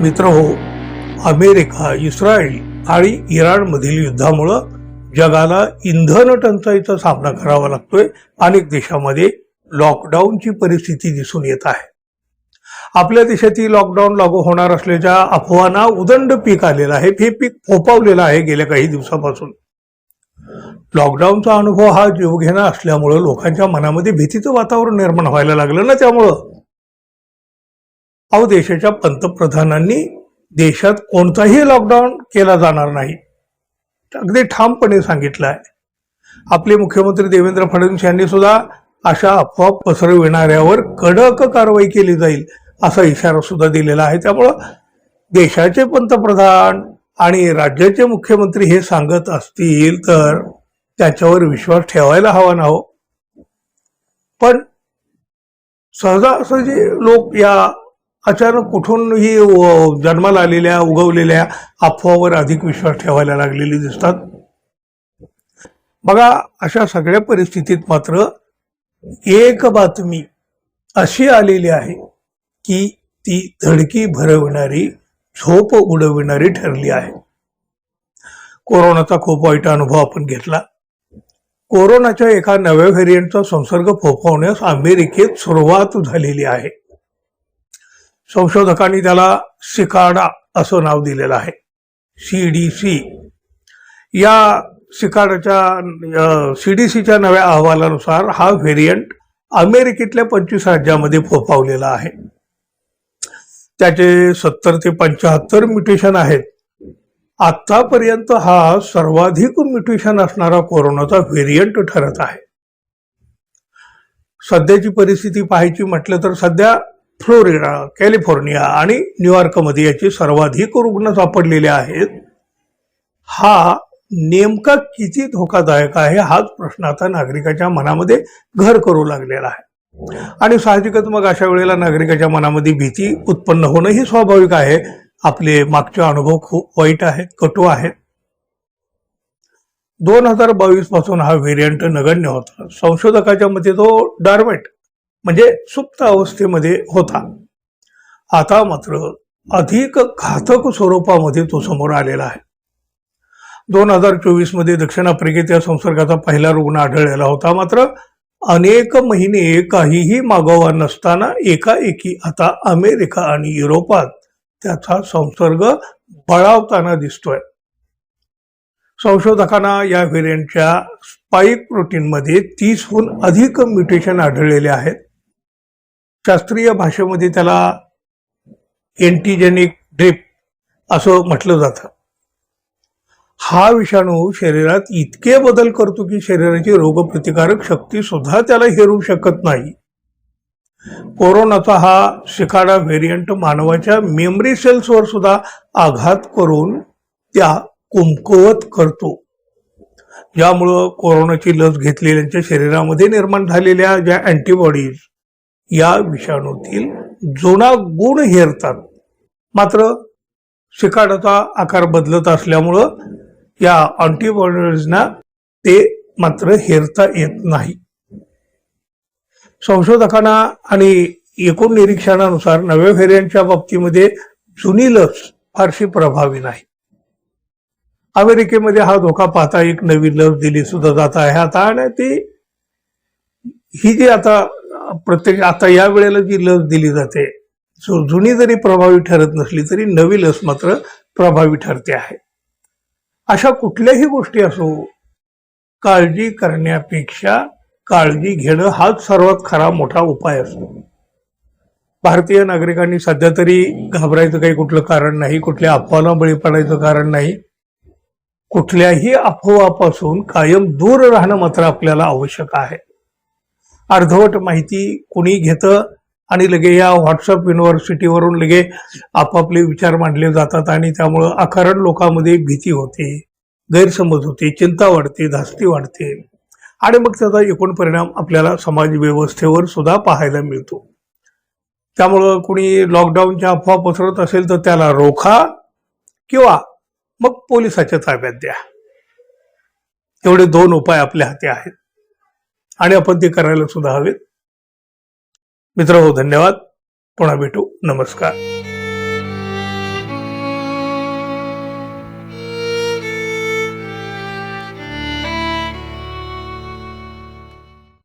मित्रहो, America, Israel आणि इराणमधील युद्धामुळं जगाला इंधन टंचाईचा सामना करावा लागतोय. अनेक देशांमध्ये लॉकडाऊनची परिस्थिती दिसून येत आहे. आपल्या देशातही लॉकडाऊन लागू होणार असल्याच्या अफवांना उदंड पीक आलेलं आहे. हे पीक फोफावलेलं आहे गेल्या काही दिवसापासून. लॉकडाऊनचा अनुभव हा जीवघेणा असल्यामुळं लोकांच्या मनामध्ये भीतीचं वातावरण निर्माण व्हायला लागलं ना. त्यामुळं देशाच्या पंतप्रधानांनी देशात कोणताही लॉकडाऊन केला जाणार नाही अगदी ठामपणे सांगितलं आहे. आपले मुख्यमंत्री देवेंद्र फडणवीस यांनी सुद्धा अशा अफवा पसरविणाऱ्यावर कडक कारवाई केली जाईल असा इशारा सुद्धा दिलेला आहे. त्यामुळं देशाचे पंतप्रधान आणि राज्याचे मुख्यमंत्री हे सांगत असतील तर त्याच्यावर विश्वास ठेवायला हवा ना हो. पण सहजासहजी लोक या अचानक कुठूनही जन्माला आलेल्या उगवलेल्या अफवावर अधिक विश्वास ठेवायला लागलेले दिसतात. बघा, अशा सगळ्या परिस्थितीत मात्र एक बातमी अशी आलेली आहे की ती धडकी भरविणारी, झोप उडविणारी ठरली आहे. कोरोनाचा खूप वाईट अनुभव आपण घेतला. कोरोनाच्या एका नव्या व्हेरियंटचा संसर्ग फोफवण्यास अमेरिकेत सुरुवात झालेली आहे. संशोधकांनी त्याला सिकाडा असं नाव दिलेलं आहे, CDC. या CDCच्या नव्या अहवालानुसार हा व्हेरियंट अमेरिकेतल्या 25 राज्यामध्ये फोफावलेला आहे. त्याचे 70 ते 75 म्युटेशन आहेत. आतापर्यंत हा सर्वाधिक म्युटेशन असणारा कोरोनाचा व्हेरियंट ठरत आहे. सध्याची परिस्थिती पाहायची म्हटलं तर सध्या फ्लोरिडा, कॅलिफोर्निया आणि न्यूयॉर्कमध्ये याचे सर्वाधिक रुग्ण सापडलेले आहेत. हा नेमका किती धोकादायक आहे हाच प्रश्न आता नागरिकाच्या मनामध्ये घर करू लागलेला आहे. आणि साहजिकच मग अशा वेळेला नागरिकाच्या मनामध्ये भीती उत्पन्न होणं ही स्वाभाविक आहे. आपले मागचे अनुभव खूप वाईट आहेत, कटू आहेत. 2022 पासून हा व्हेरियंट नगण्य होता. संशोधकाच्या मते तो डॉर्मेंट म्हणजे सुप्त अवस्थेमध्ये होता. आता मात्र अधिक घातक स्वरूपामध्ये तो समोर आलेला आहे. 2024 मध्ये दक्षिण आफ्रिकेत या संसर्गाचा पहिला रुग्ण आढळलेला होता. मात्र अनेक महिने काहीही मागोवा नसताना एकाएकी आता अमेरिका आणि युरोपात त्याचा संसर्ग बळावताना दिसतोय. संशोधकांना या व्हेरियंटच्या स्पाइक प्रोटीनमध्ये 30हून अधिक म्युटेशन आढळलेले आहेत. शास्त्रीय भाषेमध्ये त्याला एंटीजेनिक ड्रिप असं म्हटलं जातं. हा विषाणू शरीरात इतके बदल करतो की शरीराची रोगप्रतिकारक शक्ती सुद्धा त्याला हेरू शकत नाही. कोरोनाचा हा सिकाडा व्हेरियंट मानवाच्या मेमरी सेल्सवर सुद्धा आघात करून त्या कमकुवत करतो. ज्यामुळं कोरोनाची लस घेतलेल्यांच्या शरीरामध्ये निर्माण झालेल्या ज्या अँटीबॉडीज या विषाणूतील जुना गुण हेरतात. मात्र सिकाडाचा आकार बदलत असल्यामुळं या अँटीबॉडीजना ते मात्र हेरता येत नाही. संशोधकांना आणि एकूण निरीक्षणानुसार नव्या व्हेरियंटच्या बाबतीमध्ये जुनी लस फारशी प्रभावी नाही. अमेरिकेमध्ये हा धोका पाहता एक नवीन लस दिली सुद्धा जात आहे आता. आणि ती ही जी आता या वेळेला जी लस दिली जाते, जुनी जरी प्रभावी ठरत नसली तरी नवी लस मात्र प्रभावी ठरते आहे. अशा कुठल्याही गोष्टी असो, काळजी करण्यापेक्षा काळजी घेणं हाच सर्वात खरा मोठा उपाय असतो. भारतीय नागरिकांनी सध्या तरी घाबरायचं काही कुठलं कारण नाही, कुठल्या अफवाला बळी पडायचं कारण नाही. कुठल्याही अफवापासून कायम दूर राहणं मात्र आपल्याला आवश्यक आहे. अर्धवट माहिती कुणी घेतं आणि लगे या व्हॉट्सअप युनिव्हर्सिटीवरून लगे आपापले विचार मांडले जातात आणि त्यामुळं अकारण लोकांमध्ये भीती होते, गैरसमज होते, चिंता वाढते, धास्ती वाढते आणि मग त्याचा एकूण परिणाम आपल्याला समाज व्यवस्थेवर सुद्धा पाहायला मिळतो. त्यामुळं कुणी लॉकडाऊनच्या अफवा पसरत असेल तर त्याला रोखा किंवा मग पोलिसाच्या ताब्यात द्या. एवढे 2 उपाय आपल्या हाती आहेत आणि आपण ते करायला सुद्धा हवेत. मित्र हो, धन्यवाद. पुन्हा भेटू. नमस्कार.